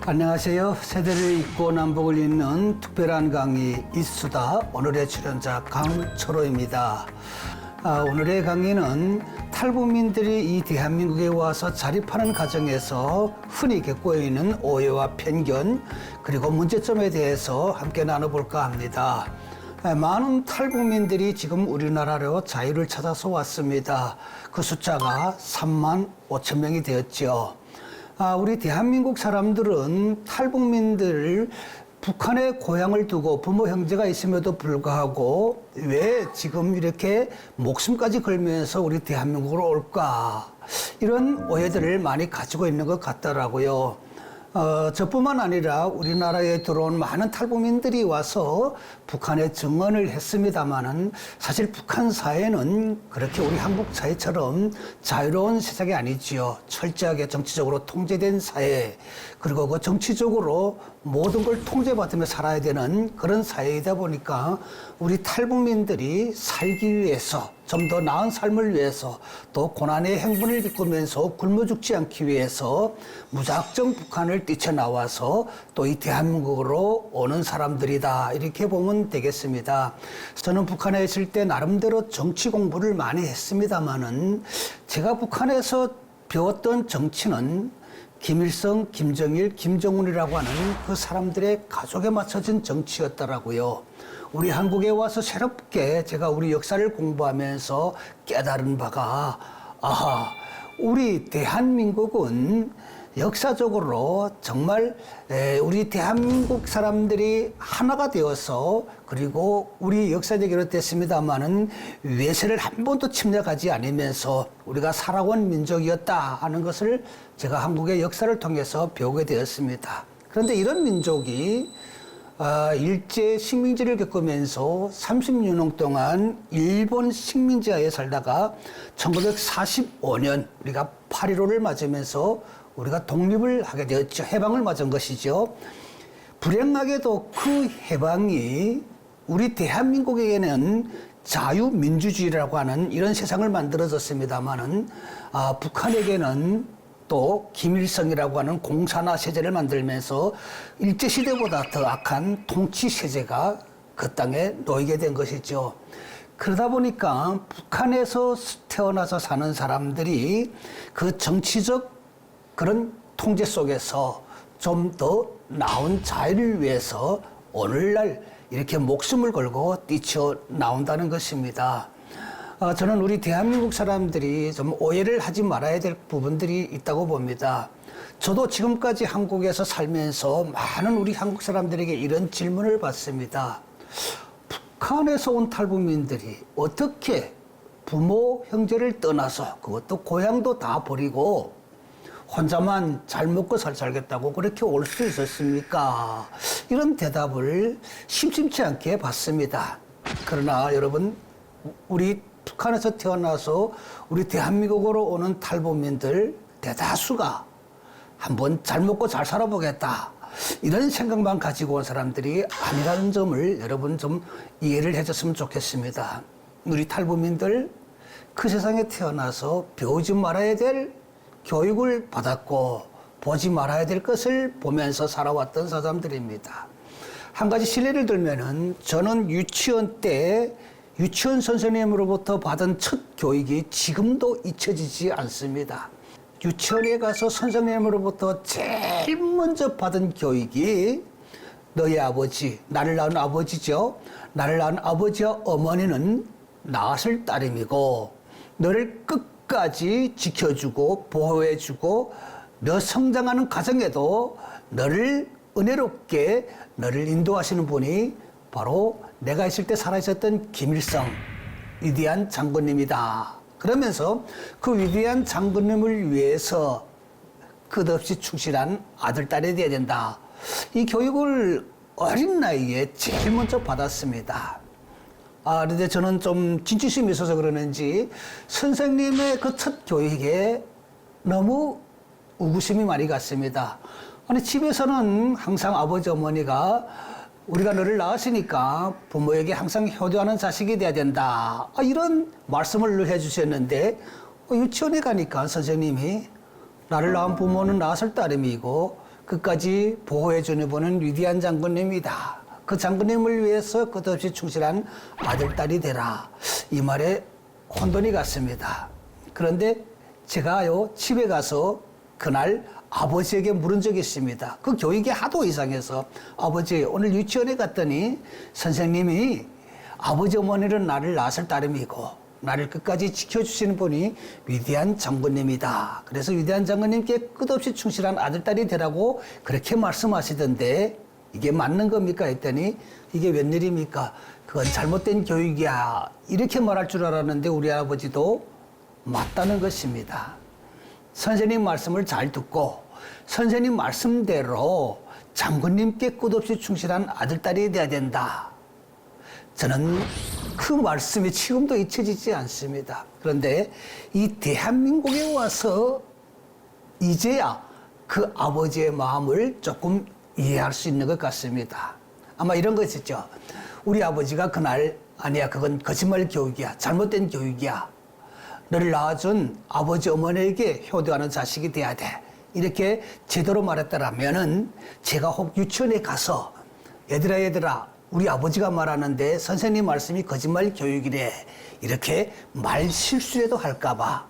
안녕하세요. 세대를 잇고 남북을 잇는 특별한 강의 이수다. 오늘의 출연자 강철호입니다. 오늘의 강의는 탈북민들이 이 대한민국에 와서 자립하는 과정에서 흔히 겪고 있는 오해와 편견 그리고 문제점에 대해서 함께 나눠볼까 합니다. 많은 탈북민들이 지금 우리나라로 자유를 찾아서 왔습니다. 그 숫자가 3만 5천 명이 되었죠. 우리 대한민국 사람들은 탈북민들 북한에 고향을 두고 부모 형제가 있음에도 불구하고 왜 지금 이렇게 목숨까지 걸면서 우리 대한민국으로 올까? 이런 오해들을 많이 가지고 있는 것 같더라고요. 저뿐만 아니라 우리나라에 들어온 많은 탈북민들이 와서 북한에 증언을 했습니다마는 사실 북한 사회는 그렇게 우리 한국 사회처럼 자유로운 세상이 아니지요. 철저하게 정치적으로 통제된 사회, 그리고 그 정치적으로 모든 걸 통제받으며 살아야 되는 그런 사회이다 보니까 우리 탈북민들이 살기 위해서 좀 더 나은 삶을 위해서 또 고난의 행군을 겪으면서 굶어 죽지 않기 위해서 무작정 북한을 뛰쳐나와서 또 이 대한민국으로 오는 사람들이다. 이렇게 보면 되겠습니다. 저는 북한에 있을 때 나름대로 정치 공부를 많이 했습니다마는 제가 북한에서 배웠던 정치는 김일성, 김정일, 김정은이라고 하는 그 사람들의 가족에 맞춰진 정치였더라고요. 우리 한국에 와서 새롭게 제가 우리 역사를 공부하면서 깨달은 바가 우리 대한민국은 역사적으로 정말 우리 대한민국 사람들이 하나가 되어서 그리고 우리 역사적으로 됐습니다마는 외세를 한 번도 침략하지 않으면서 우리가 살아온 민족이었다 하는 것을 제가 한국의 역사를 통해서 배우게 되었습니다. 그런데 이런 민족이 일제 식민지를 겪으면서 36년 동안 일본 식민지하에 살다가 1945년 우리가 8.15를 맞으면서 우리가 독립을 하게 되었죠. 해방을 맞은 것이죠. 불행하게도 그 해방이 우리 대한민국에게는 자유민주주의라고 하는 이런 세상을 만들어졌습니다마는 북한에게는 또 김일성이라고 하는 공산화 체제를 만들면서 일제시대보다 더 악한 통치체제가 그 땅에 놓이게 된 것이죠. 그러다 보니까 북한에서 태어나서 사는 사람들이 그 정치적 그런 통제 속에서 좀 더 나은 자유를 위해서 오늘날 이렇게 목숨을 걸고 뛰쳐나온다는 것입니다. 저는 우리 대한민국 사람들이 좀 오해를 하지 말아야 될 부분들이 있다고 봅니다. 저도 지금까지 한국에서 살면서 많은 우리 한국 사람들에게 이런 질문을 받습니다. 북한에서 온 탈북민들이 어떻게 부모, 형제를 떠나서 그것도 고향도 다 버리고 혼자만 잘 먹고 살겠다고 그렇게 올 수 있었습니까? 이런 대답을 심심치 않게 받습니다. 그러나 여러분, 우리 북한에서 태어나서 우리 대한민국으로 오는 탈북민들 대다수가 한번 잘 먹고 잘 살아보겠다. 이런 생각만 가지고 온 사람들이 아니라는 점을 여러분 좀 이해를 해줬으면 좋겠습니다. 우리 탈북민들 그 세상에 태어나서 배우지 말아야 될 교육을 받았고 보지 말아야 될 것을 보면서 살아왔던 사람들입니다. 한 가지 실례를 들면은 저는 유치원 때 유치원 선생님으로부터 받은 첫 교육이 지금도 잊혀지지 않습니다. 유치원에 가서 선생님으로부터 제일 먼저 받은 교육이 너의 아버지, 나를 낳은 아버지죠. 나를 낳은 아버지와 어머니는 낳았을 따름이고 너를 끝까지 지켜주고 보호해주고 너 성장하는 과정에도 너를 은혜롭게 너를 인도하시는 분이 바로 내가 있을 때 살아있었던 김일성 위대한 장군님이다. 그러면서 그 위대한 장군님을 위해서 끝없이 충실한 아들, 딸이 되어야 된다. 이 교육을 어린 나이에 제일 먼저 받았습니다. 그런데 저는 좀 진취심이 있어서 그러는지 선생님의 그 첫 교육에 너무 우구심이 많이 갔습니다. 아니, 집에서는 항상 아버지, 어머니가 우리가 너를 낳았으니까 부모에게 항상 효도하는 자식이 돼야 된다. 이런 말씀을 해주셨는데 유치원에 가니까 선생님이 나를 낳은 부모는 낳았을 따름이고 끝까지 보호해주는 분은 위대한 장군님이다. 그 장군님을 위해서 끝없이 충실한 아들, 딸이 되라. 이 말에 혼돈이 갔습니다. 그런데 제가요, 집에 가서 그날 아버지에게 물은 적이 있습니다. 그 교육이 하도 이상해서 아버지, 오늘 유치원에 갔더니 선생님이 아버지 어머니는 나를 낳았을 따름이고 나를 끝까지 지켜주시는 분이 위대한 장군님이다. 그래서 위대한 장군님께 끝없이 충실한 아들, 딸이 되라고 그렇게 말씀하시던데 이게 맞는 겁니까? 했더니 이게 웬일입니까? 그건 잘못된 교육이야. 이렇게 말할 줄 알았는데 우리 아버지도 맞다는 것입니다. 선생님 말씀을 잘 듣고 선생님 말씀대로 장군님께 끝없이 충실한 아들, 딸이 돼야 된다. 저는 그 말씀이 지금도 잊혀지지 않습니다. 그런데 이 대한민국에 와서 이제야 그 아버지의 마음을 조금 이해할 수 있는 것 같습니다. 아마 이런 것이죠. 우리 아버지가 그날 아니야, 그건 거짓말 교육이야, 잘못된 교육이야. 너를 낳아준 아버지 어머니에게 효도하는 자식이 돼야 돼. 이렇게 제대로 말했더라면은 제가 혹 유치원에 가서 얘들아 우리 아버지가 말하는데 선생님 말씀이 거짓말 교육이래. 이렇게 말 실수라도 할까봐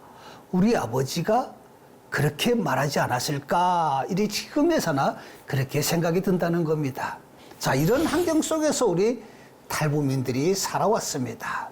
우리 아버지가 그렇게 말하지 않았을까. 이리 지금에서나 그렇게 생각이 든다는 겁니다. 자, 이런 환경 속에서 우리 탈북민들이 살아왔습니다.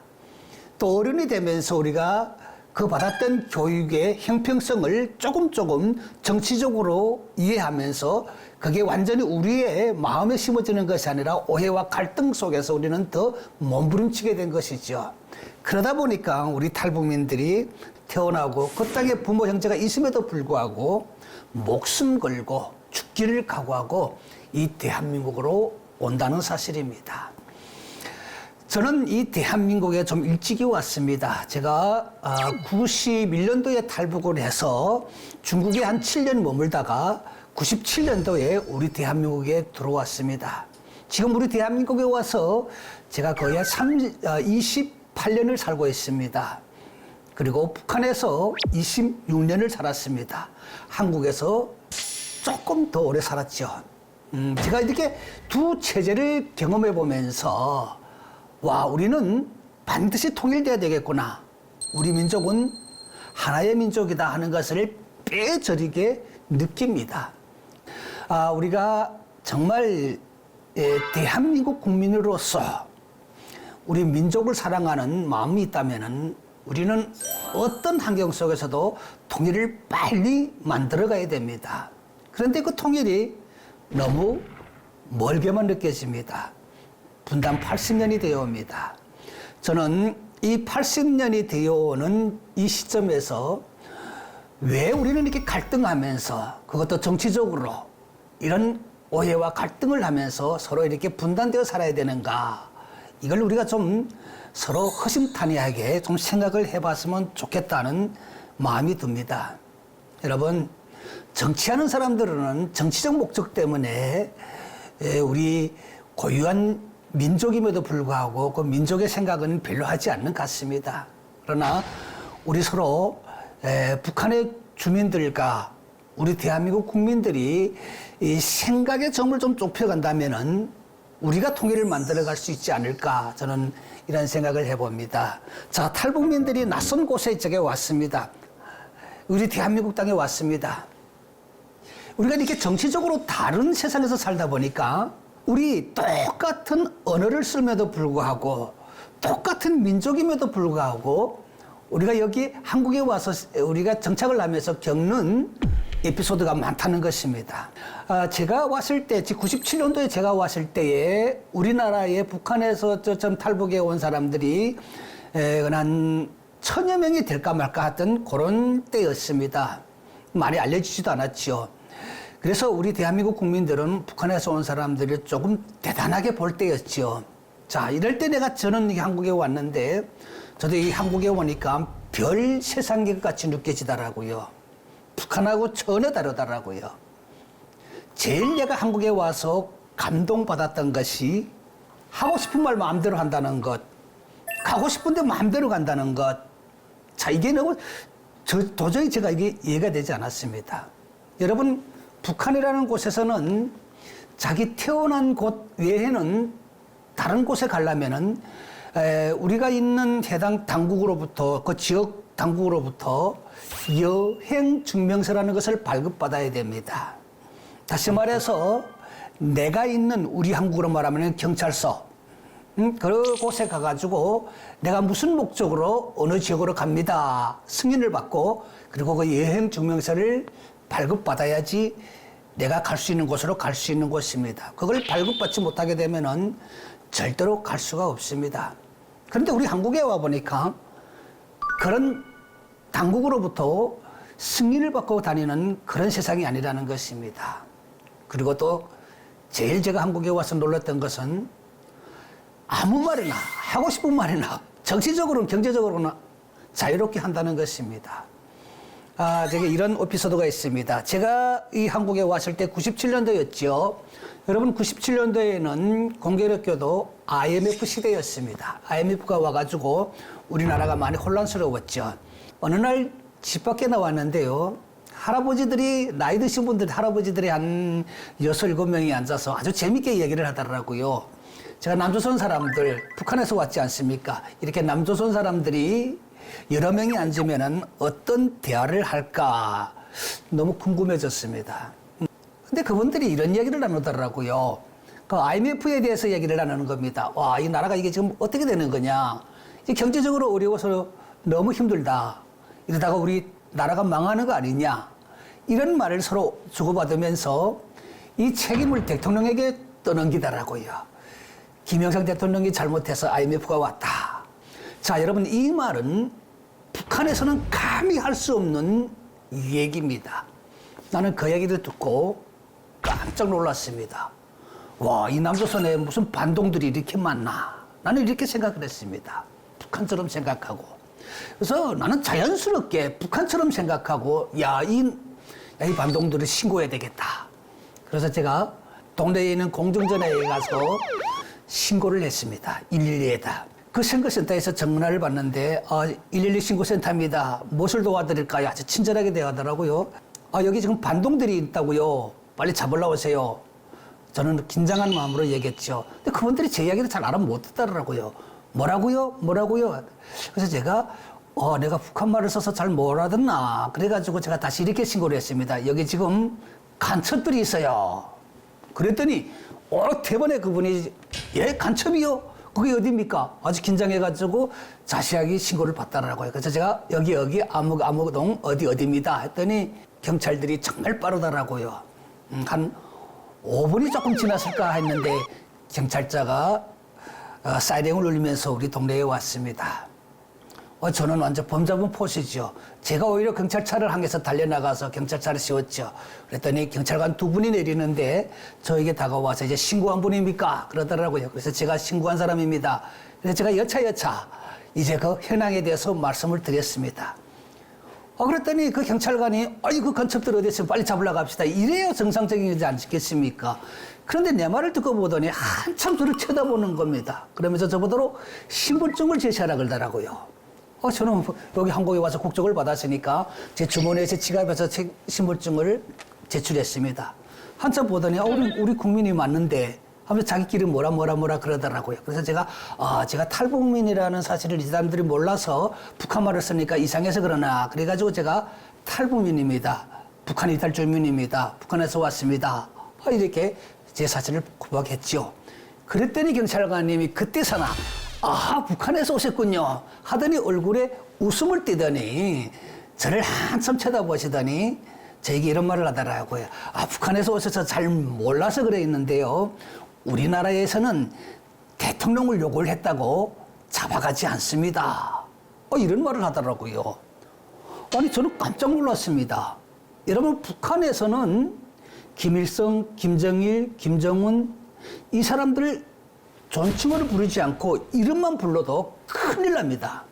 또 어른이 되면서 우리가 그 받았던 교육의 형평성을 조금 정치적으로 이해하면서 그게 완전히 우리의 마음에 심어지는 것이 아니라 오해와 갈등 속에서 우리는 더 몸부림치게 된 것이죠. 그러다 보니까 우리 탈북민들이 태어나고 그 땅에 부모 형제가 있음에도 불구하고 목숨 걸고 죽기를 각오하고 이 대한민국으로 온다는 사실입니다. 저는 이 대한민국에 좀 일찍이 왔습니다. 제가 91년도에 탈북을 해서 중국에 한 7년 머물다가 97년도에 우리 대한민국에 들어왔습니다. 지금 우리 대한민국에 와서 제가 거의 한 28년을 살고 있습니다. 그리고 북한에서 26년을 살았습니다. 한국에서 조금 더 오래 살았죠. 제가 이렇게 두 체제를 경험해 보면서 와, 우리는 반드시 통일돼야 되겠구나. 우리 민족은 하나의 민족이다 하는 것을 뼈저리게 느낍니다. 우리가 정말 대한민국 국민으로서 우리 민족을 사랑하는 마음이 있다면 우리는 어떤 환경 속에서도 통일을 빨리 만들어가야 됩니다. 그런데 그 통일이 너무 멀게만 느껴집니다. 분단 80년이 되어옵니다. 저는 이 80년이 되어오는 이 시점에서 왜 우리는 이렇게 갈등하면서 그것도 정치적으로 이런 오해와 갈등을 하면서 서로 이렇게 분단되어 살아야 되는가. 이걸 우리가 좀 서로 허심탄회하게 좀 생각을 해봤으면 좋겠다는 마음이 듭니다. 여러분, 정치하는 사람들은 정치적 목적 때문에 우리 고유한 민족임에도 불구하고 그 민족의 생각은 별로 하지 않는 것 같습니다. 그러나 우리 서로 북한의 주민들과 우리 대한민국 국민들이 이 생각의 점을 좀 좁혀간다면은 우리가 통일을 만들어갈 수 있지 않을까, 저는 이런 생각을 해봅니다. 자, 탈북민들이 낯선 곳에 저게 왔습니다. 우리 대한민국 땅에 왔습니다. 우리가 이렇게 정치적으로 다른 세상에서 살다 보니까 우리 똑같은 언어를 쓰면도 불구하고 똑같은 민족임에도 불구하고 우리가 여기 한국에 와서 우리가 정착을 하면서 겪는 에피소드가 많다는 것입니다. 제가 왔을 때, 97년도에 제가 왔을 때에 우리나라에 북한에서 좀 탈북해 온 사람들이 한 1000여 명이 될까 말까 하던 그런 때였습니다. 많이 알려지지도 않았죠. 그래서 우리 대한민국 국민들은 북한에서 온 사람들을 조금 대단하게 볼 때였죠. 자, 이럴 때 저는 한국에 왔는데 저도 이 한국에 오니까 별 세상계 같이 느껴지더라고요. 북한하고 전혀 다르더라고요. 제일 내가 한국에 와서 감동받았던 것이 하고 싶은 말 마음대로 한다는 것, 가고 싶은데 마음대로 간다는 것. 자, 이게 너무 도저히 제가 이게 이해가 되지 않았습니다. 여러분, 북한이라는 곳에서는 자기 태어난 곳 외에는 다른 곳에 가려면은 우리가 있는 해당 당국으로부터 그 지역 당국으로부터 여행 증명서라는 것을 발급받아야 됩니다. 다시 말해서 내가 있는 우리 한국으로 말하면 경찰서 그곳에 가가지고 내가 무슨 목적으로 어느 지역으로 갑니다. 승인을 받고 그리고 그 여행 증명서를 발급받아야지 내가 갈 수 있는 곳으로 갈 수 있는 곳입니다. 그걸 발급받지 못하게 되면은 절대로 갈 수가 없습니다. 그런데 우리 한국에 와 보니까 그런 당국으로부터 승인을 받고 다니는 그런 세상이 아니라는 것입니다. 그리고 또 제일 제가 한국에 와서 놀랐던 것은 아무 말이나 하고 싶은 말이나 정치적으로는 경제적으로는 자유롭게 한다는 것입니다. 제가 이런 에피소드가 있습니다. 제가 이 한국에 왔을 때 97년도였죠. 여러분 97년도에는 공교롭게도 IMF 시대였습니다. IMF가 와가지고 우리나라가 많이 혼란스러웠죠. 어느 날 집 밖에 나왔는데요. 할아버지들이 나이 드신 분들 할아버지들이 한 6, 7명이 앉아서 아주 재밌게 얘기를 하더라고요. 제가 남조선 사람들 북한에서 왔지 않습니까? 이렇게 남조선 사람들이 여러 명이 앉으면은 어떤 대화를 할까 너무 궁금해졌습니다. 근데 그분들이 이런 얘기를 나누더라고요. 그 IMF에 대해서 얘기를 나누는 겁니다. 와, 이 나라가 이게 지금 어떻게 되는 거냐? 이제 경제적으로 어려워서 너무 힘들다. 이러다가 우리 나라가 망하는 거 아니냐? 이런 말을 서로 주고받으면서 이 책임을 대통령에게 떠넘기더라고요. 김영삼 대통령이 잘못해서 IMF가 왔다. 자, 여러분 이 말은 북한에서는 감히 할 수 없는 얘기입니다. 나는 그 얘기를 듣고 깜짝 놀랐습니다. 와, 이 남조선에 무슨 반동들이 이렇게 많나? 나는 이렇게 생각을 했습니다. 북한처럼 생각하고. 그래서 나는 자연스럽게 북한처럼 생각하고 이 반동들을 신고해야 되겠다. 그래서 제가 동네에 있는 공중전화에 가서 신고를 했습니다. 112에다. 그 신고센터에서 전화를 받는데 112 신고센터입니다. 무엇을 도와드릴까요? 아주 친절하게 대하더라고요. 여기 지금 반동들이 있다고요. 빨리 잡으러 오세요. 저는 긴장한 마음으로 얘기했죠. 근데 그분들이 제 이야기를 잘 알아 못 듣더라고요. 뭐라고요? 그래서 제가 내가 북한말을 써서 잘 못 알아듣나. 그래가지고 제가 다시 이렇게 신고를 했습니다. 여기 지금 간첩들이 있어요. 그랬더니 대번에 그분이 간첩이요? 그게 어디입니까? 아주 긴장해가지고 자세하게 신고를 받더라고요. 그래서 제가 여기 아무동 어디입니다 했더니 경찰들이 정말 빠르더라고요. 한 5분이 조금 지났을까 했는데 경찰차가 사이렌을 울리면서 우리 동네에 왔습니다. 저는 완전 범잡은 포시죠. 제가 오히려 경찰차를 향해서 달려나가서 경찰차를 세웠죠. 그랬더니 경찰관 2분이 내리는데 저에게 다가와서 이제 신고한 분입니까? 그러더라고요. 그래서 제가 신고한 사람입니다. 그래서 제가 여차 이제 그 현황에 대해서 말씀을 드렸습니다. 그랬더니 그 경찰관이 그 간첩들 어디 있으면 빨리 잡으러 갑시다. 이래야 정상적이지 않겠습니까? 그런데 내 말을 듣고 보더니 한참 저를 쳐다보는 겁니다. 그러면서 저보도록 신분증을 제시하라 그러더라고요. 저는 여기 한국에 와서 국적을 받았으니까 제 주머니에 제 지갑에서 신분증을 제출했습니다. 한참 보더니 우리 국민이 맞는데 하면서 자기끼리 뭐라 그러더라고요. 그래서 제가 탈북민이라는 사실을 이 사람들이 몰라서 북한말을 쓰니까 이상해서 그러나 그래가지고 제가 탈북민입니다. 북한 이탈주민입니다. 북한에서 왔습니다. 이렇게 제 사실을 고백했죠. 그랬더니 경찰관님이 그때서나 북한에서 오셨군요 하더니 얼굴에 웃음을 띠더니 저를 한참 쳐다보시더니 저에게 이런 말을 하더라고요. 북한에서 오셔서 잘 몰라서 그래 있는데요. 우리나라에서는 대통령을 요구를 했다고 잡아가지 않습니다. 이런 말을 하더라고요. 저는 깜짝 놀랐습니다. 여러분, 북한에서는 김일성, 김정일, 김정은 이 사람들 존칭어를 부르지 않고 이름만 불러도 큰일 납니다.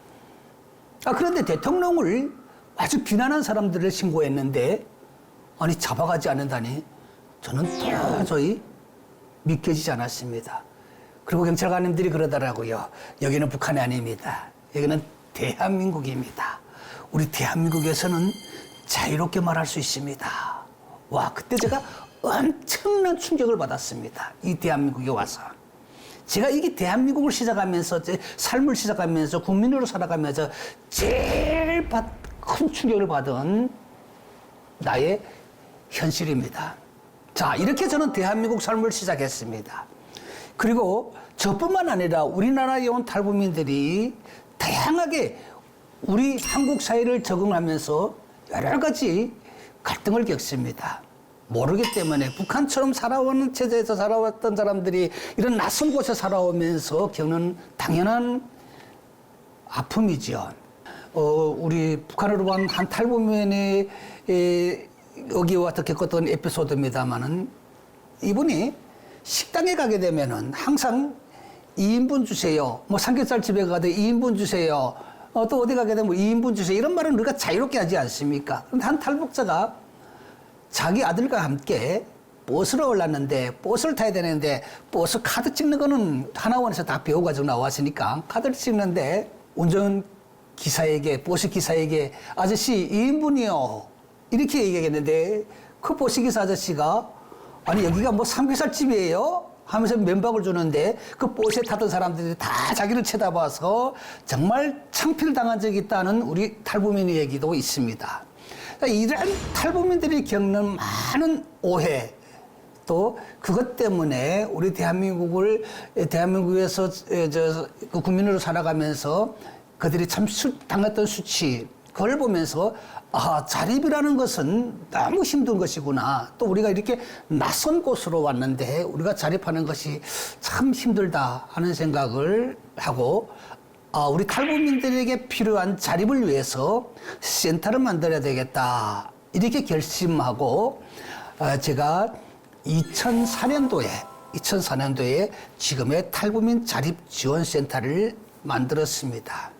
그런데 대통령을 아주 비난한 사람들을 신고했는데 잡아가지 않는다니 저는 도저히 믿겨지지 않았습니다. 그리고 경찰관님들이 그러더라고요. 여기는 북한이 아닙니다. 여기는 대한민국입니다. 우리 대한민국에서는 자유롭게 말할 수 있습니다. 와, 그때 제가 엄청난 충격을 받았습니다. 이 대한민국에 와서. 제가 이게 대한민국을 시작하면서, 제 삶을 시작하면서, 국민으로 살아가면서 제일 큰 충격을 받은 나의 현실입니다. 자, 이렇게 저는 대한민국 삶을 시작했습니다. 그리고 저뿐만 아니라 우리나라에 온 탈북민들이 다양하게 우리 한국 사회를 적응하면서 여러 가지 갈등을 겪습니다. 모르기 때문에 북한처럼 살아오는 체제에서 살아왔던 사람들이 이런 낯선 곳에 살아오면서 겪는 당연한 아픔이죠. 우리 북한으로 온 한 탈북민이 여기 와서 겪었던 에피소드입니다만은 이분이 식당에 가게 되면은 항상 2인분 주세요. 뭐 삼겹살 집에 가도 2인분 주세요. 또 어디 가게 되면 2인분 주세요. 이런 말은 우리가 자유롭게 하지 않습니까? 그런데 한 탈북자가 자기 아들과 함께 버스로 올랐는데 버스를 타야 되는데 버스 카드 찍는 거는 하나원에서 다 배워가지고 나왔으니까 카드를 찍는데 운전 기사에게 버스 기사에게 아저씨 2인분이요 이렇게 얘기했는데 그 버스 기사 아저씨가 아니 여기가 뭐 삼겹살 집이에요? 하면서 면박을 주는데 그 버스에 타던 사람들이 다 자기를 쳐다봐서 정말 창피를 당한 적이 있다는 우리 탈북민의 얘기도 있습니다. 이런 탈북민들이 겪는 많은 오해 또 그것 때문에 우리 대한민국에서 그 국민으로 살아가면서 그들이 참 당했던 수치 그걸 보면서 자립이라는 것은 너무 힘든 것이구나. 또 우리가 이렇게 낯선 곳으로 왔는데 우리가 자립하는 것이 참 힘들다 하는 생각을 하고 우리 탈북민들에게 필요한 자립을 위해서 센터를 만들어야 되겠다. 이렇게 결심하고 제가 2004년도에 지금의 탈북민 자립지원센터를 만들었습니다.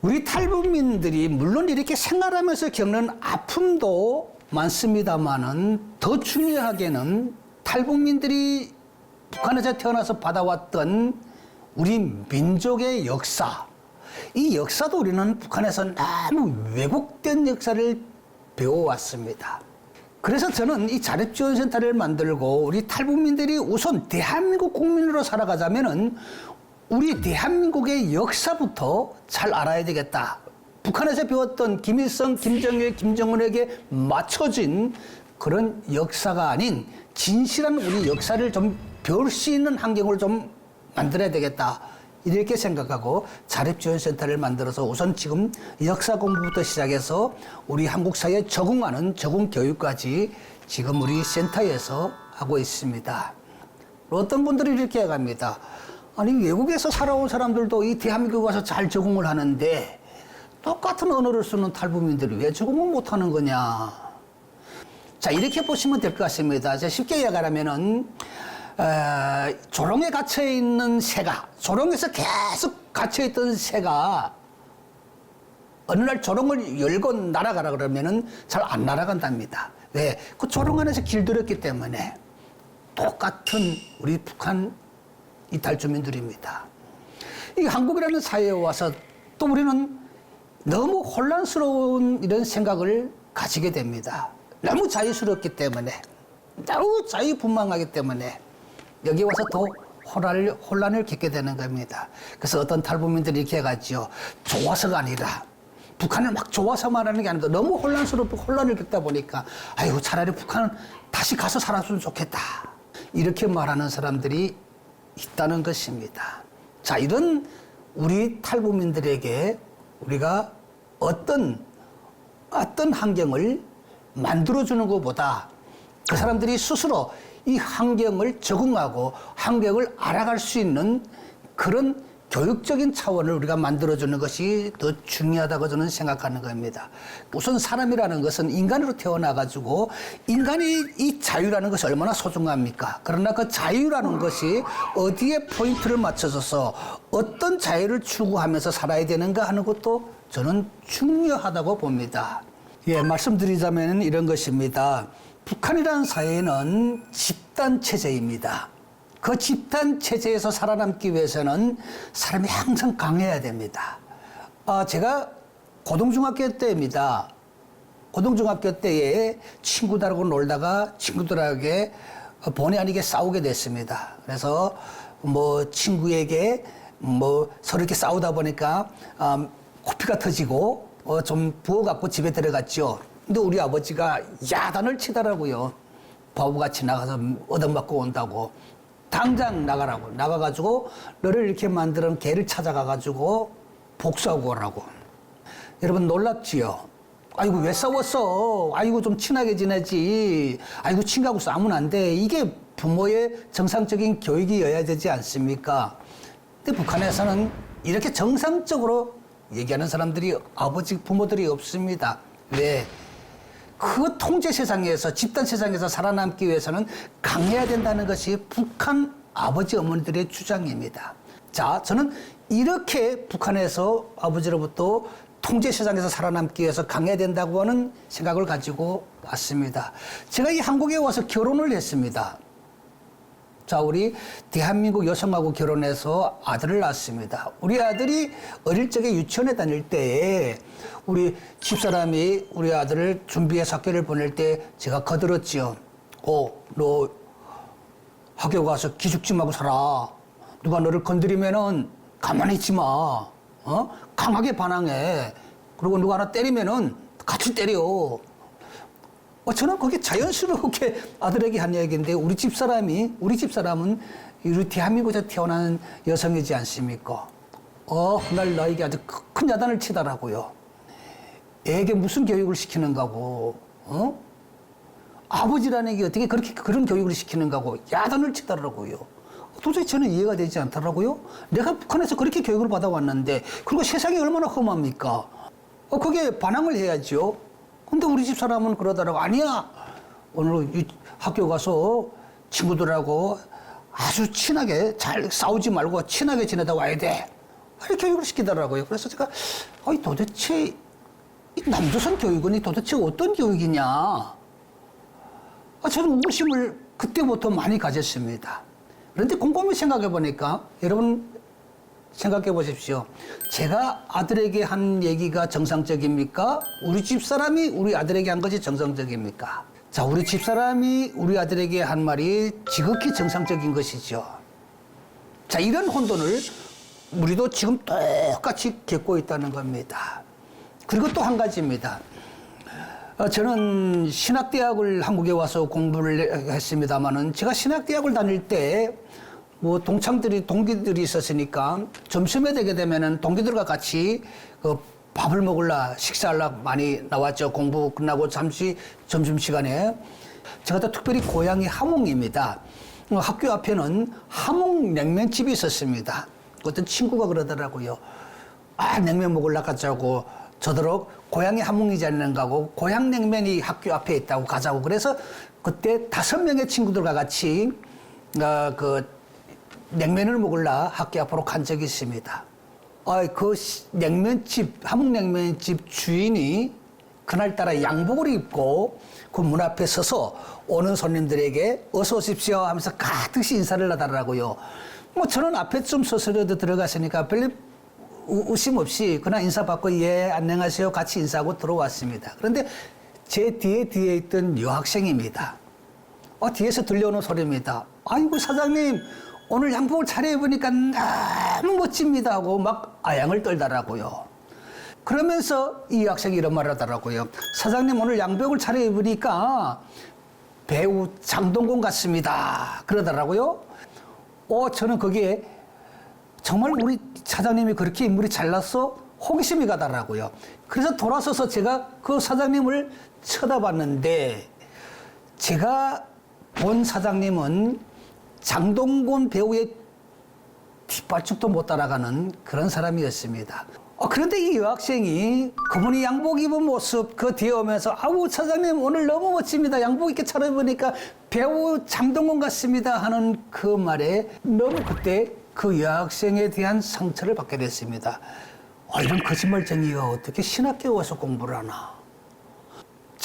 우리 탈북민들이 물론 이렇게 생활하면서 겪는 아픔도 많습니다만은 더 중요하게는 탈북민들이 북한에서 태어나서 받아왔던 우리 민족의 역사, 이 역사도 우리는 북한에서 너무 왜곡된 역사를 배워왔습니다. 그래서 저는 이 자립지원센터를 만들고 우리 탈북민들이 우선 대한민국 국민으로 살아가자면은 우리 대한민국의 역사부터 잘 알아야 되겠다. 북한에서 배웠던 김일성, 김정일, 김정은에게 맞춰진 그런 역사가 아닌 진실한 우리 역사를 좀 배울 수 있는 환경을 좀 만들어야 되겠다. 이렇게 생각하고 자립지원센터를 만들어서 우선 지금 역사 공부부터 시작해서 우리 한국 사회에 적응하는 적응 교육까지 지금 우리 센터에서 하고 있습니다. 어떤 분들이 이렇게 해갑니다. 아니 외국에서 살아온 사람들도 이 대한민국 와서 잘 적응을 하는데 똑같은 언어를 쓰는 탈북민들이 왜 적응을 못하는 거냐. 자 이렇게 보시면 될 것 같습니다. 제가 쉽게 이야기하면은 조롱에 갇혀있는 새가 조롱에서 계속 갇혀있던 새가 어느 날 조롱을 열고 날아가라 그러면은 잘 안 날아간답니다. 왜? 그 조롱 안에서 길들였기 때문에. 똑같은 우리 북한 이탈주민들입니다. 이 한국이라는 사회에 와서 또 우리는 너무 혼란스러운 이런 생각을 가지게 됩니다. 너무 자유스럽기 때문에, 너무 자유분방하기 때문에 여기 와서 더 혼란을 겪게 되는 겁니다. 그래서 어떤 탈북민들이 이렇게 해가지고 좋아서가 아니라 북한을 막 좋아서 말하는 게 아니라 너무 혼란스럽고 혼란을 겪다 보니까 아이고 차라리 북한은 다시 가서 살았으면 좋겠다. 이렇게 말하는 사람들이 있다는 것입니다. 자, 이런 우리 탈북민들에게 우리가 어떤 환경을 만들어주는 것보다 그 사람들이 스스로 이 환경을 적응하고 환경을 알아갈 수 있는 그런 교육적인 차원을 우리가 만들어주는 것이 더 중요하다고 저는 생각하는 겁니다. 우선 사람이라는 것은 인간으로 태어나가지고 인간이 이 자유라는 것이 얼마나 소중합니까? 그러나 그 자유라는 것이 어디에 포인트를 맞춰줘서 어떤 자유를 추구하면서 살아야 되는가 하는 것도 저는 중요하다고 봅니다. 예, 말씀드리자면 이런 것입니다. 북한이라는 사회는 집단 체제입니다. 그 집단 체제에서 살아남기 위해서는 사람이 항상 강해야 됩니다. 제가 고등중학교 때입니다. 고등중학교 때에 친구들하고 놀다가 친구들에게 본의 아니게 싸우게 됐습니다. 그래서 뭐 친구에게 뭐 서로 이렇게 싸우다 보니까 코피가 터지고 좀 부어갖고 집에 들어갔죠. 근데 우리 아버지가 야단을 치더라고요. 바보같이 나가서 얻어맞고 온다고. 당장 나가라고. 나가가지고 너를 이렇게 만드는 개를 찾아가가지고 복수하고 오라고. 여러분 놀랍지요? 아이고 왜 싸웠어? 아이고 좀 친하게 지내지. 아이고 친구하고 싸우면 안 돼. 이게 부모의 정상적인 교육이어야 되지 않습니까? 근데 북한에서는 이렇게 정상적으로 얘기하는 사람들이 부모들이 없습니다. 왜? 그 통제 세상에서, 집단 세상에서 살아남기 위해서는 강해야 된다는 것이 북한 아버지 어머니들의 주장입니다. 자, 저는 이렇게 북한에서 아버지로부터 통제 세상에서 살아남기 위해서 강해야 된다고 하는 생각을 가지고 왔습니다. 제가 이 한국에 와서 결혼을 했습니다. 자, 우리 대한민국 여성하고 결혼해서 아들을 낳았습니다. 우리 아들이 어릴 적에 유치원에 다닐 때에 우리 집사람이 우리 아들을 준비해서 학교를 보낼 때 제가 거들었지요. 너 학교 가서 기죽지 말고 살아. 누가 너를 건드리면은 가만히 있지 마. 강하게 반항해. 그리고 누가 하나 때리면은 같이 때려. 저는 그게 자연스럽게 아들에게 한 얘기인데 우리 집사람은 우리 대한민국에서 태어난 여성이지 않습니까? 그날 나에게 아주 큰 야단을 치더라고요. 애에게 무슨 교육을 시키는가고, 아버지라는 게 어떻게 그런 교육을 시키는가고 야단을 치더라고요. 도저히 저는 이해가 되지 않더라고요. 내가 북한에서 그렇게 교육을 받아왔는데, 그리고 세상이 얼마나 험합니까? 거기에 반항을 해야죠. 근데 우리 집 사람은 그러더라고. 아니야. 오늘 학교 가서 친구들하고 아주 친하게 잘 싸우지 말고 친하게 지내다 와야 돼. 이렇게 교육을 시키더라고요. 그래서 제가 도대체 이 남조선 교육은 도대체 어떤 교육이냐. 저는 의구심을 그때부터 많이 가졌습니다. 그런데 곰곰이 생각해 보니까 여러분 생각해 보십시오. 제가 아들에게 한 얘기가 정상적입니까? 우리 집사람이 우리 아들에게 한 것이 정상적입니까? 자, 우리 집사람이 우리 아들에게 한 말이 지극히 정상적인 것이죠. 자, 이런 혼돈을 우리도 지금 똑같이 겪고 있다는 겁니다. 그리고 또 한 가지입니다. 저는 신학대학을 한국에 와서 공부를 했습니다마는 제가 신학대학을 다닐 때 동기들이 있었으니까 점심에 되게 되면은 동기들과 같이 밥을 먹으려 식사하려 많이 나왔죠. 공부 끝나고 잠시 점심시간에. 제가 또 특별히 고향이 함흥입니다. 학교 앞에는 함흥 냉면집이 있었습니다. 어떤 친구가 그러더라고요. 냉면 먹으려 가자고. 저더러 고향이 함흥이지 않는가 하고 고향 냉면이 학교 앞에 있다고 가자고. 그래서 그때 5명의 친구들과 같이 냉면을 먹으려 학교 앞으로 간 적이 있습니다. 그 함흥냉면집 주인이 그날따라 양복을 입고 그 문 앞에 서서 오는 손님들에게 어서 오십시오 하면서 가득히 인사를 하더라고요. 저는 앞에 좀 서서라도 들어갔으니까 별로 의심 없이 그냥 인사받고 예 안녕하세요 같이 인사하고 들어왔습니다. 그런데 제 뒤에 있던 여학생입니다. 뒤에서 들려오는 소리입니다. 아이고 사장님 오늘 양복을 차려입으니까 너무 멋집니다 하고 막 아양을 떨더라고요. 그러면서 이 학생이 이런 말을 하더라고요. 사장님 오늘 양복을 차려입으니까 배우 장동건 같습니다. 그러더라고요. 저는 거기에 정말 우리 사장님이 그렇게 인물이 잘났어? 호기심이 가더라고요. 그래서 돌아서서 제가 그 사장님을 쳐다봤는데 제가 본 사장님은 장동건 배우의 뒷발쭉도 못 따라가는 그런 사람이었습니다. 그런데 이 여학생이 그분이 양복 입은 모습 그 뒤에 오면서 아우 사장님 오늘 너무 멋집니다. 양복 이렇게 차려입으니까 배우 장동건 같습니다 하는 그 말에 너무 그때 그 여학생에 대한 상처를 받게 됐습니다. 이런 거짓말쟁이가 어떻게 신학교에 와서 공부를 하나.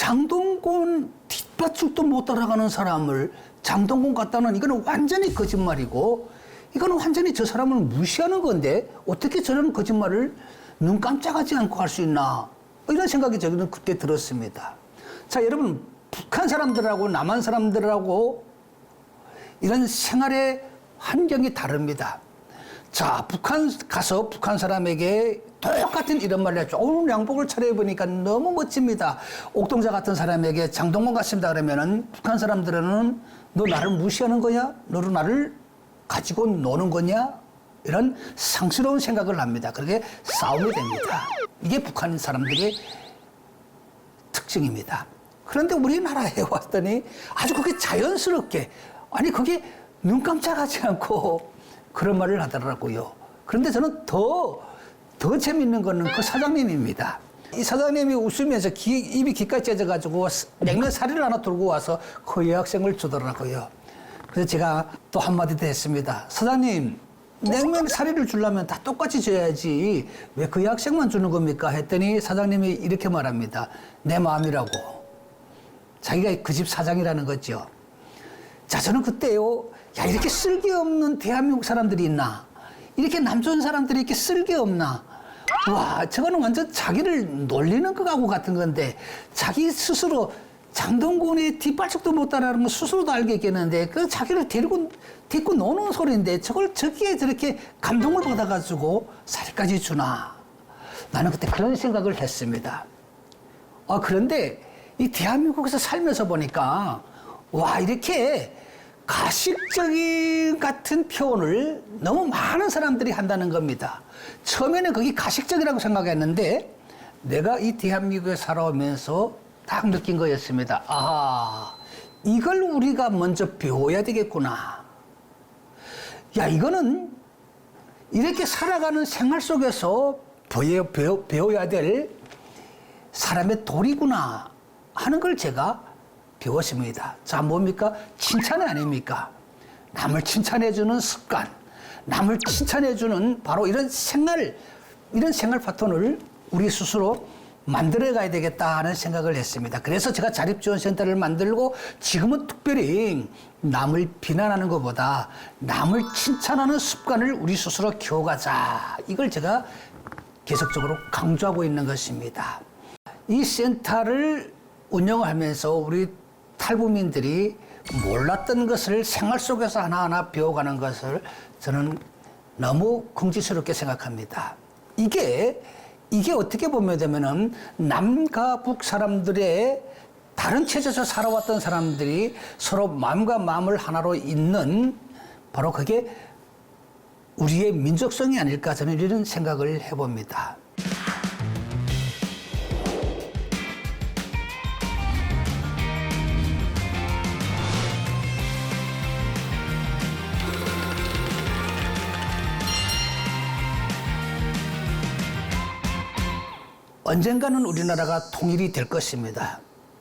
장동건 뒷받침도 못 따라가는 사람을 장동건 같다는 이거는 완전히 거짓말이고 이거는 완전히 저 사람을 무시하는 건데 어떻게 저런 거짓말을 눈 깜짝하지 않고 할 수 있나 이런 생각이 저는 그때 들었습니다. 자, 여러분 북한 사람들하고 남한 사람들하고 이런 생활의 환경이 다릅니다. 자, 북한 가서 북한 사람에게 똑같은 이런 말을 했죠. 오늘 양복을 차려입으니까 너무 멋집니다. 옥동자 같은 사람에게 장동건 같습니다. 그러면은 북한 사람들은 너 나를 무시하는 거냐? 너로 나를 가지고 노는 거냐? 이런 상스러운 생각을 합니다. 그렇게 싸움이 됩니다. 이게 북한 사람들의 특징입니다. 그런데 우리나라에 왔더니 아주 그게 자연스럽게 아니 그게 눈 깜짝하지 않고 그런 말을 하더라고요. 그런데 저는 더 재밌는 거는 그 사장님입니다. 이 사장님이 웃으면서 입이 귀까지 째져가지고 냉면 사리를 하나 들고 와서 그 여학생을 주더라고요. 그래서 제가 또 한마디 더 했습니다. 사장님, 냉면 사리를 주려면 다 똑같이 줘야지 왜 그 여학생만 주는 겁니까? 했더니 사장님이 이렇게 말합니다. 내 마음이라고. 자기가 그 집 사장이라는 거죠. 자, 저는 그때요. 야, 이렇게 쓸데없는 대한민국 사람들이 있나? 이렇게 남 좋은 사람들이 이렇게 쓸데없나? 와, 저거는 완전 자기를 놀리는 것하고 같은 건데 자기 스스로 장동건의 뒷발짝도 못 따라하는 건 스스로도 알겠겠는데 그 자기를 데리고 노는 소리인데 저걸 저기에 저렇게 감동을 받아가지고 사리까지 주나? 나는 그때 그런 생각을 했습니다. 그런데 이 대한민국에서 살면서 보니까 와, 이렇게 가식적인 같은 표현을 너무 많은 사람들이 한다는 겁니다. 처음에는 그게 가식적이라고 생각했는데 내가 이 대한민국에 살아오면서 딱 느낀 거였습니다. 아, 이걸 우리가 먼저 배워야 되겠구나. 야, 이거는 이렇게 살아가는 생활 속에서 배워야 될 사람의 도리구나 하는 걸 제가 배웠습니다. 자, 뭡니까? 칭찬이 아닙니까? 남을 칭찬해주는 습관, 남을 칭찬해주는 바로 이런 생활 패턴을 우리 스스로 만들어가야 되겠다 하는 생각을 했습니다. 그래서 제가 자립지원센터를 만들고 지금은 특별히 남을 비난하는 것보다 남을 칭찬하는 습관을 우리 스스로 키워가자. 이걸 제가 계속적으로 강조하고 있는 것입니다. 이 센터를 운영하면서 우리 탈북민들이 몰랐던 것을 생활 속에서 하나하나 배워가는 것을 저는 너무 긍지스럽게 생각합니다. 이게 어떻게 보면 되면은 남과 북 사람들의 다른 체제에서 살아왔던 사람들이 서로 마음과 마음을 하나로 잇는 바로 그게 우리의 민족성이 아닐까 저는 이런 생각을 해봅니다. 언젠가는 우리나라가 통일이 될 것입니다.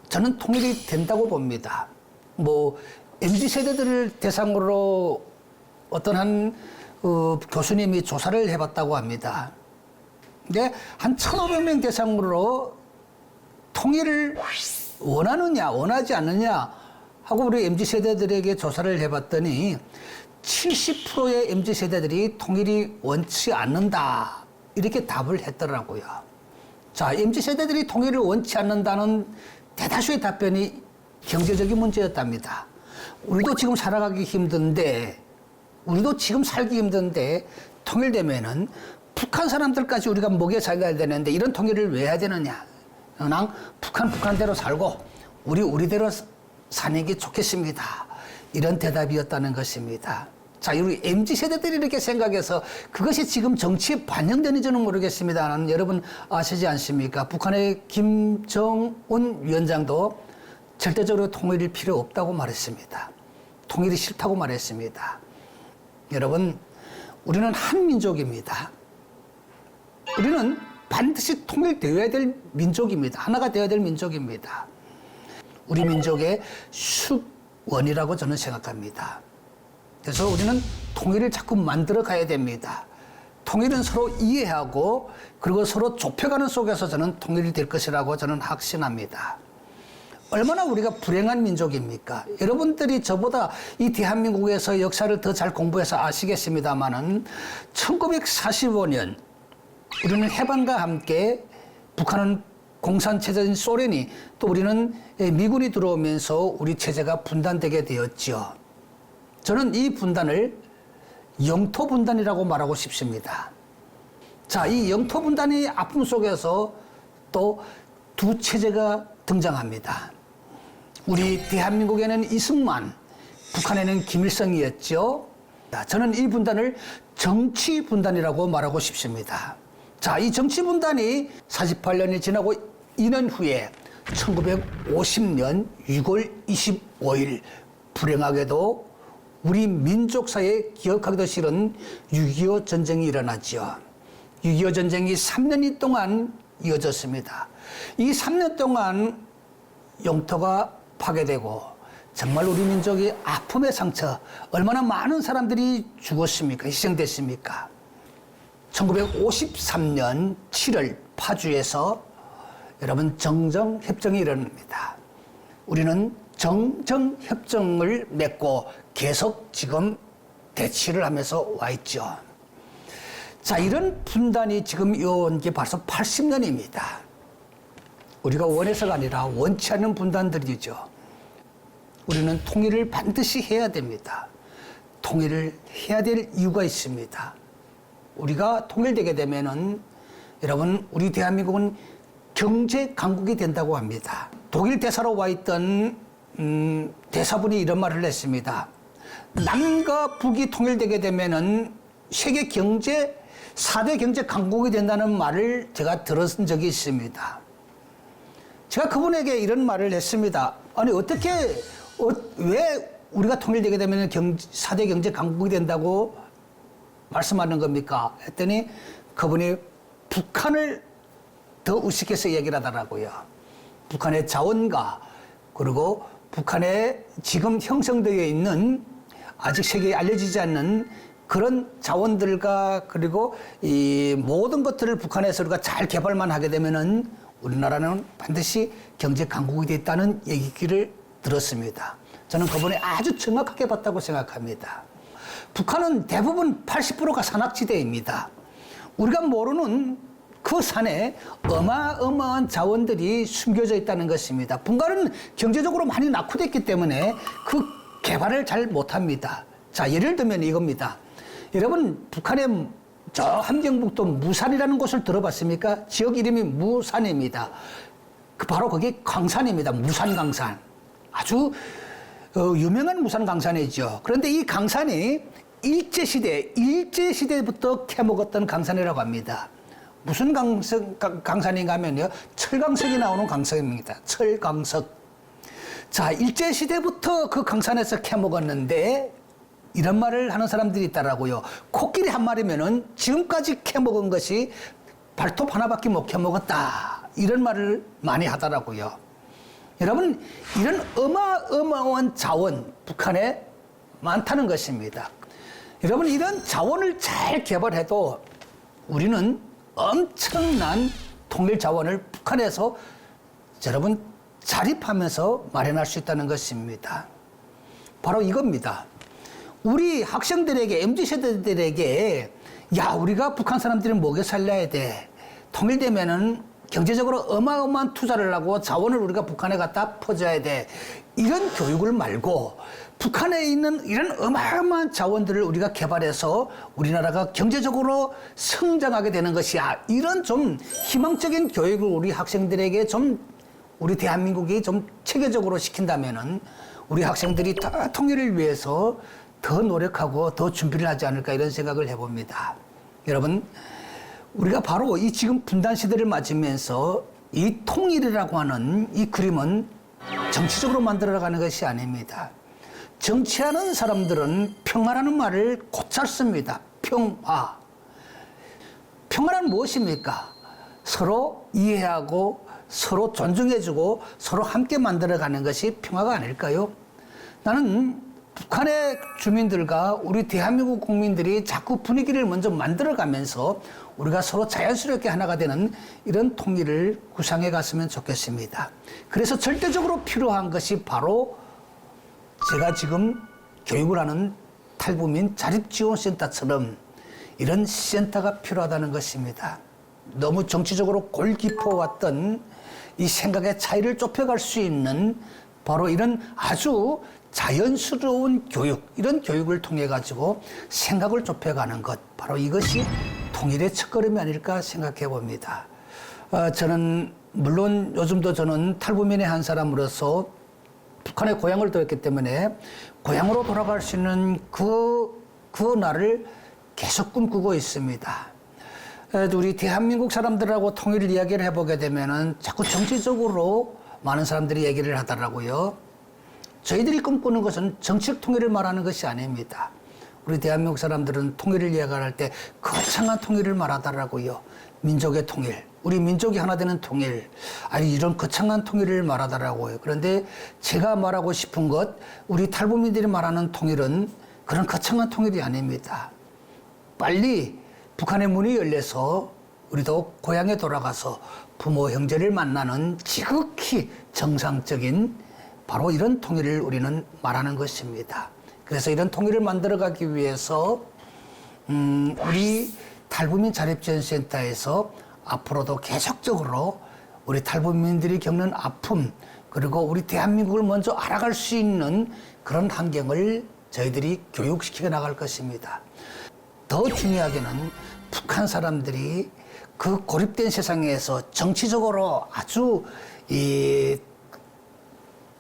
저는 통일이 된다고 봅니다. MZ세대들을 대상으로 어떤 한 교수님이 조사를 해봤다고 합니다. 근데 한 1,500명 대상으로 통일을 원하느냐, 원하지 않느냐 하고 우리 MZ세대들에게 조사를 해봤더니 70%의 MZ세대들이 통일이 원치 않는다. 이렇게 답을 했더라고요. 자, MZ세대들이 통일을 원치 않는다는 대다수의 답변이 경제적인 문제였답니다. 우리도 지금 살아가기 힘든데, 우리도 지금 살기 힘든데, 통일되면은 북한 사람들까지 우리가 먹여 살려야 되는데, 이런 통일을 왜 해야 되느냐? 그냥 북한대로 살고, 우리대로 사는 게 좋겠습니다. 이런 대답이었다는 것입니다. 자, 우리 MZ세대들이 이렇게 생각해서 그것이 지금 정치에 반영되는지는 모르겠습니다만 여러분 아시지 않습니까? 북한의 김정은 위원장도 절대적으로 통일이 필요 없다고 말했습니다. 통일이 싫다고 말했습니다. 여러분, 우리는 한 민족입니다. 우리는 반드시 통일되어야 될 민족입니다. 하나가 되어야 될 민족입니다. 우리 민족의 숙원이라고 저는 생각합니다. 그래서 우리는 통일을 자꾸 만들어 가야 됩니다. 통일은 서로 이해하고 그리고 서로 좁혀가는 속에서 저는 통일이 될 것이라고 저는 확신합니다. 얼마나 우리가 불행한 민족입니까? 여러분들이 저보다 이 대한민국에서 역사를 더 잘 공부해서 아시겠습니다마는 1945년 우리는 해방과 함께 북한은 공산체제인 소련이 또 우리는 미군이 들어오면서 우리 체제가 분단되게 되었죠. 저는 이 분단을 영토 분단이라고 말하고 싶습니다. 자, 이 영토 분단의 아픔 속에서 또 두 체제가 등장합니다. 우리 대한민국에는 이승만, 북한에는 김일성이었죠. 저는 이 분단을 정치 분단이라고 말하고 싶습니다. 자, 이 정치 분단이 48년이 지나고 2년 후에 1950년 6월 25일 불행하게도 우리 민족사에 기억하기도 싫은 6.25 전쟁이 일어났죠. 6.25 전쟁이 3년이 동안 이어졌습니다. 이 3년 동안 영토가 파괴되고 정말 우리 민족이 아픔의 상처, 얼마나 많은 사람들이 죽었습니까? 희생됐습니까? 1953년 7월 파주에서 여러분 정정협정이 일어납니다. 우리는 정정협정을 맺고 계속 지금 대치를 하면서 와 있죠. 자, 이런 분단이 지금 이어온 게 벌써 80년입니다. 우리가 원해서가 아니라 원치 않는 분단들이죠. 우리는 통일을 반드시 해야 됩니다. 통일을 해야 될 이유가 있습니다. 우리가 통일되게 되면은 여러분 우리 대한민국은 경제 강국이 된다고 합니다. 독일 대사로 와 있던 대사분이 이런 말을 했습니다. 남과 북이 통일되게 되면은 세계 경제 4대 경제 강국이 된다는 말을 제가 들었은 적이 있습니다. 제가 그분에게 이런 말을 했습니다. 아니 왜 우리가 통일되게 되면 4대 경제 강국이 된다고 말씀하는 겁니까? 했더니 그분이 북한을 더 의식해서 얘기를 하더라고요. 북한의 자원과 그리고 북한에 지금 형성되어 있는 아직 세계에 알려지지 않는 그런 자원들과 그리고 이 모든 것들을 북한에서 우리가 잘 개발만 하게 되면은 우리나라는 반드시 경제 강국이 됐다는 얘기를 들었습니다. 저는 그분이 아주 정확하게 봤다고 생각합니다. 북한은 대부분 80%가 산악지대입니다. 우리가 모르는 그 산에 어마어마한 자원들이 숨겨져 있다는 것입니다. 북한은 경제적으로 많이 낙후됐기 때문에 그 개발을 잘 못합니다. 자, 예를 들면 이겁니다. 여러분, 북한의 저 함경북도 무산이라는 곳을 들어봤습니까? 지역 이름이 무산입니다. 바로 그게 강산입니다. 무산 강산. 아주 유명한 무산 강산이죠. 그런데 이 강산이 일제시대부터 캐먹었던 강산이라고 합니다. 무슨 강산인가 하면요. 철강석이 나오는 강석입니다. 철강석. 자, 일제시대부터 그 강산에서 캐먹었는데 이런 말을 하는 사람들이 있더라고요. 코끼리 한 마리면은 지금까지 캐먹은 것이 발톱 하나밖에 못 캐먹었다. 이런 말을 많이 하더라고요. 여러분, 이런 어마어마한 자원, 북한에 많다는 것입니다. 여러분, 이런 자원을 잘 개발해도 우리는 엄청난 통일 자원을 북한에서 여러분 자립하면서 마련할 수 있다는 것입니다. 바로 이겁니다. 우리 학생들에게, MZ세대들에게 야, 우리가 북한 사람들이 먹여 살려야 돼. 통일되면은 경제적으로 어마어마한 투자를 하고 자원을 우리가 북한에 갖다 퍼줘야 돼. 이런 교육을 말고 북한에 있는 이런 어마어마한 자원들을 우리가 개발해서 우리나라가 경제적으로 성장하게 되는 것이야. 이런 좀 희망적인 교육을 우리 학생들에게 좀 우리 대한민국이 좀 체계적으로 시킨다면은 우리 학생들이 다 통일을 위해서 더 노력하고 더 준비를 하지 않을까 이런 생각을 해봅니다. 여러분, 우리가 바로 이 지금 분단 시대를 맞으면서 이 통일이라고 하는 이 그림은 정치적으로 만들어가는 것이 아닙니다. 정치하는 사람들은 평화라는 말을 곧잘 씁니다. 평화. 평화는 무엇입니까? 서로 이해하고 서로 존중해주고 서로 함께 만들어가는 것이 평화가 아닐까요? 나는 북한의 주민들과 우리 대한민국 국민들이 자꾸 분위기를 먼저 만들어가면서 우리가 서로 자연스럽게 하나가 되는 이런 통일을 구상해 갔으면 좋겠습니다. 그래서 절대적으로 필요한 것이 바로 제가 지금 교육을 하는 탈북민 자립지원센터처럼 이런 센터가 필요하다는 것입니다. 너무 정치적으로 골깊어왔던 이 생각의 차이를 좁혀갈 수 있는 바로 이런 아주 자연스러운 교육, 이런 교육을 통해 가지고 생각을 좁혀가는 것, 바로 이것이 통일의 첫걸음이 아닐까 생각해 봅니다. 저는 물론 요즘도 저는 탈북민의 한 사람으로서 북한의 고향을 들었기 때문에 고향으로 돌아갈 수 있는 그 날을 계속 꿈꾸고 있습니다. 우리 대한민국 사람들하고 통일을 이야기를 해보게 되면은 자꾸 정치적으로 많은 사람들이 얘기를 하더라고요. 저희들이 꿈꾸는 것은 정치적 통일을 말하는 것이 아닙니다. 우리 대한민국 사람들은 통일을 이야기할 때 거창한 통일을 말하더라고요. 민족의 통일, 우리 민족이 하나 되는 통일, 아니 이런 거창한 통일을 말하더라고요. 그런데 제가 말하고 싶은 것, 우리 탈북민들이 말하는 통일은 그런 거창한 통일이 아닙니다. 빨리 북한의 문이 열려서 우리도 고향에 돌아가서 부모, 형제를 만나는 지극히 정상적인 바로 이런 통일을 우리는 말하는 것입니다. 그래서 이런 통일을 만들어가기 위해서 우리 탈북민 자립지원센터에서 앞으로도 계속적으로 우리 탈북민들이 겪는 아픔, 그리고 우리 대한민국을 먼저 알아갈 수 있는 그런 환경을 저희들이 교육시켜 나갈 것입니다. 더 중요하게는 북한 사람들이 그 고립된 세상에서 정치적으로 아주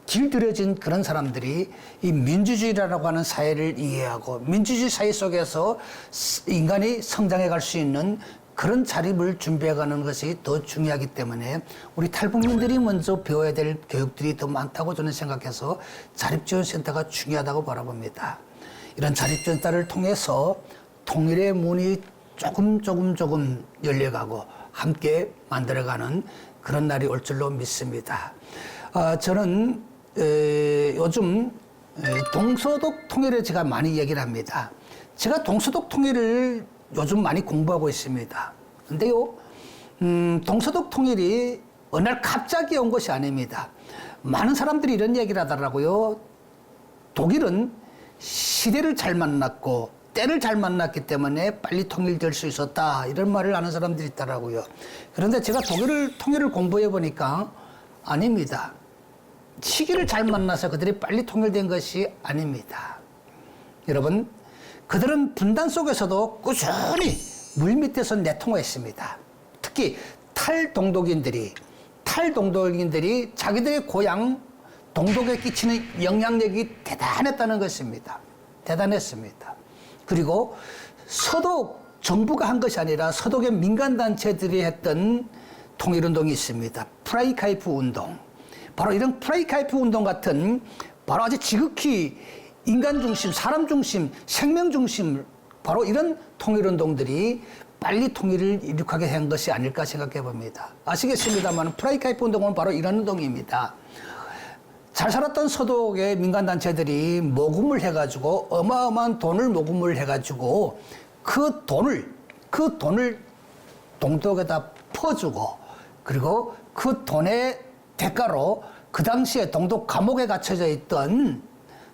길들여진 그런 사람들이 이 민주주의라고 하는 사회를 이해하고 민주주의 사회 속에서 인간이 성장해 갈 수 있는 그런 자립을 준비해가는 것이 더 중요하기 때문에 우리 탈북민들이 먼저 배워야 될 교육들이 더 많다고 저는 생각해서 자립지원센터가 중요하다고 바라봅니다. 이런 자립지원센터를 통해서 통일의 문이 조금 열려가고 함께 만들어가는 그런 날이 올 줄로 믿습니다. 저는 요즘 동서독 통일을 제가 많이 얘기를 합니다. 제가 동서독 통일을 요즘 많이 공부하고 있습니다. 근데요, 동서독 통일이 어느 날 갑자기 온 것이 아닙니다. 많은 사람들이 이런 얘기를 하더라고요. 독일은 시대를 잘 만났고 때를 잘 만났기 때문에 빨리 통일될 수 있었다, 이런 말을 하는 사람들이 있더라고요. 그런데 제가 통일을 공부해 보니까 아닙니다. 시기를 잘 만나서 그들이 빨리 통일된 것이 아닙니다. 여러분, 그들은 분단 속에서도 꾸준히 물밑에서 내통했습니다. 특히 탈동독인들이 자기들의 고향 동독에 끼치는 영향력이 대단했다는 것입니다. 대단했습니다. 그리고 서독 정부가 한 것이 아니라 서독의 민간단체들이 했던 통일운동이 있습니다. 프라이카이프 운동. 바로 이런 프라이카이프 운동 같은 바로 아주 지극히 인간 중심, 사람 중심, 생명 중심, 바로 이런 통일운동들이 빨리 통일을 이룩하게 한 것이 아닐까 생각해 봅니다. 아시겠습니다만 프라이카이프 운동은 바로 이런 운동입니다. 잘 살았던 서독의 민간단체들이 모금을 해가지고 어마어마한 돈을 모금을 해가지고 그 돈을 동독에다 퍼주고, 그리고 그 돈의 대가로 그 당시에 동독 감옥에 갇혀져 있던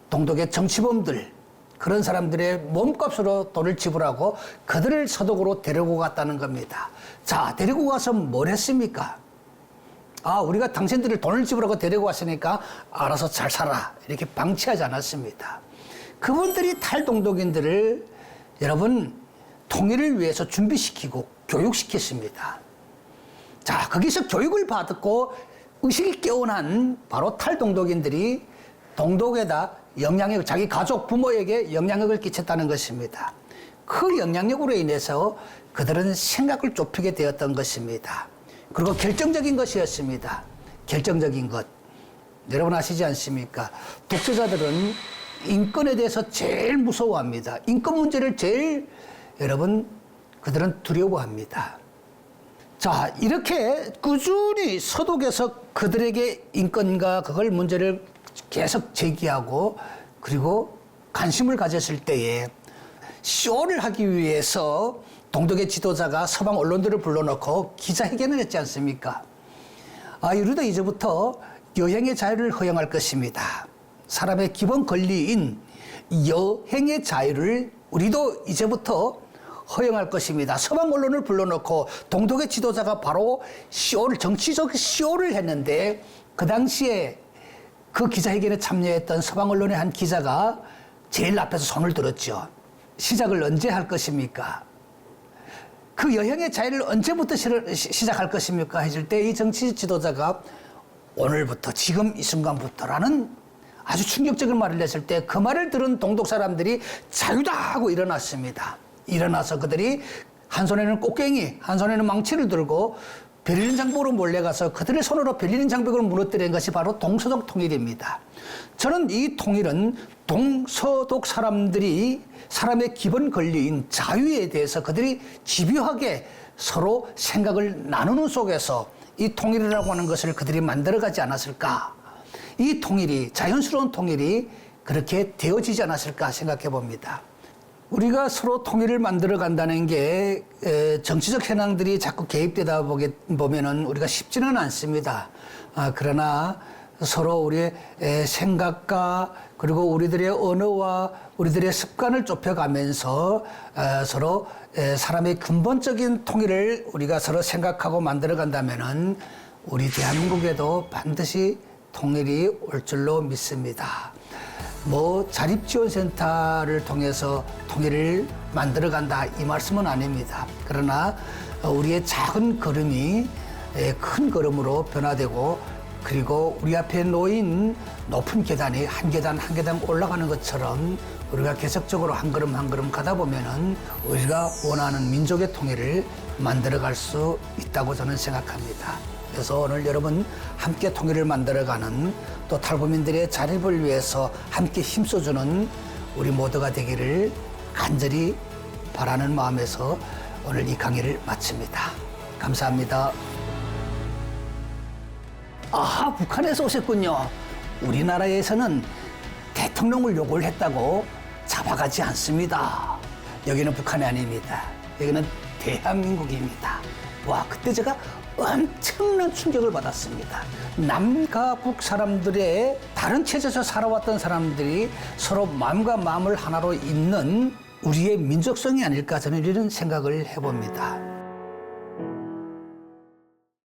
동독의 정치범들, 그런 사람들의 몸값으로 돈을 지불하고 그들을 서독으로 데리고 갔다는 겁니다. 자, 데리고 가서 뭘 했습니까? 우리가 당신들을 돈을 지불하고 데리고 왔으니까 알아서 잘 살아, 이렇게 방치하지 않았습니다. 그분들이 탈동독인들을 여러분 통일을 위해서 준비시키고 교육시켰습니다. 자, 거기서 교육을 받고 의식이 깨어난 바로 탈동독인들이 동독에다 자기 가족, 부모에게 영향력을 끼쳤다는 것입니다. 그 영향력으로 인해서 그들은 생각을 좁히게 되었던 것입니다. 그리고 결정적인 것이었습니다. 결정적인 것. 여러분 아시지 않습니까? 독재자들은 인권에 대해서 제일 무서워합니다. 인권 문제를 제일 그들은 두려워합니다. 자, 이렇게 꾸준히 서독에서 그들에게 인권과 그걸 문제를 계속 제기하고, 그리고 관심을 가졌을 때에 쇼를 하기 위해서 동독의 지도자가 서방 언론들을 불러놓고 기자회견을 했지 않습니까? 우리도 이제부터 여행의 자유를 허용할 것입니다. 사람의 기본 권리인 여행의 자유를 우리도 이제부터 허용할 것입니다. 서방 언론을 불러놓고 동독의 지도자가 바로 정치적 쇼를 했는데, 그 당시에 그 기자회견에 참여했던 서방 언론의 한 기자가 제일 앞에서 손을 들었죠. 시작을 언제 할 것입니까? 그 여행의 자유를 언제부터 시작할 것입니까? 했을 때 이 정치 지도자가 오늘부터, 지금 이 순간부터라는 아주 충격적인 말을 냈을 때, 그 말을 들은 동독 사람들이 자유다 하고 일어났습니다. 일어나서 그들이 한 손에는 꽃갱이, 한 손에는 망치를 들고 베를린 장벽으로 몰려가서 그들의 손으로 베를린 장벽을 무너뜨린 것이 바로 동서독 통일입니다. 저는 이 통일은 동서독 사람들이 사람의 기본 권리인 자유에 대해서 그들이 집요하게 서로 생각을 나누는 속에서 이 통일이라고 하는 것을 그들이 만들어가지 않았을까. 이 통일이, 자연스러운 통일이 그렇게 되어지지 않았을까 생각해 봅니다. 우리가 서로 통일을 만들어 간다는 게 정치적 현황들이 자꾸 개입되다 보면은 우리가 쉽지는 않습니다. 그러나 서로 우리의 생각과 그리고 우리들의 언어와 우리들의 습관을 좁혀가면서 서로 사람의 근본적인 통일을 우리가 서로 생각하고 만들어 간다면은 우리 대한민국에도 반드시 통일이 올 줄로 믿습니다. 자립지원센터를 통해서 통일을 만들어간다, 이 말씀은 아닙니다. 그러나 우리의 작은 걸음이 큰 걸음으로 변화되고, 그리고 우리 앞에 놓인 높은 계단이 한 계단 한 계단 올라가는 것처럼 우리가 계속적으로 한 걸음 한 걸음 가다 보면은 우리가 원하는 민족의 통일을 만들어갈 수 있다고 저는 생각합니다. 그래서 오늘 여러분 함께 통일을 만들어가는, 또 탈북민들의 자립을 위해서 함께 힘써주는 우리 모두가 되기를 간절히 바라는 마음에서 오늘 이 강의를 마칩니다. 감사합니다. 북한에서 오셨군요. 우리나라에서는 대통령을 요구를 했다고 잡아가지 않습니다. 여기는 북한이 아닙니다. 여기는 대한민국입니다. 그때 제가 엄청난 충격을 받았습니다. 남과 북 사람들의 다른 체제에서 살아왔던 사람들이 서로 마음과 마음을 하나로 잇는 우리의 민족성이 아닐까, 저는 이런 생각을 해봅니다.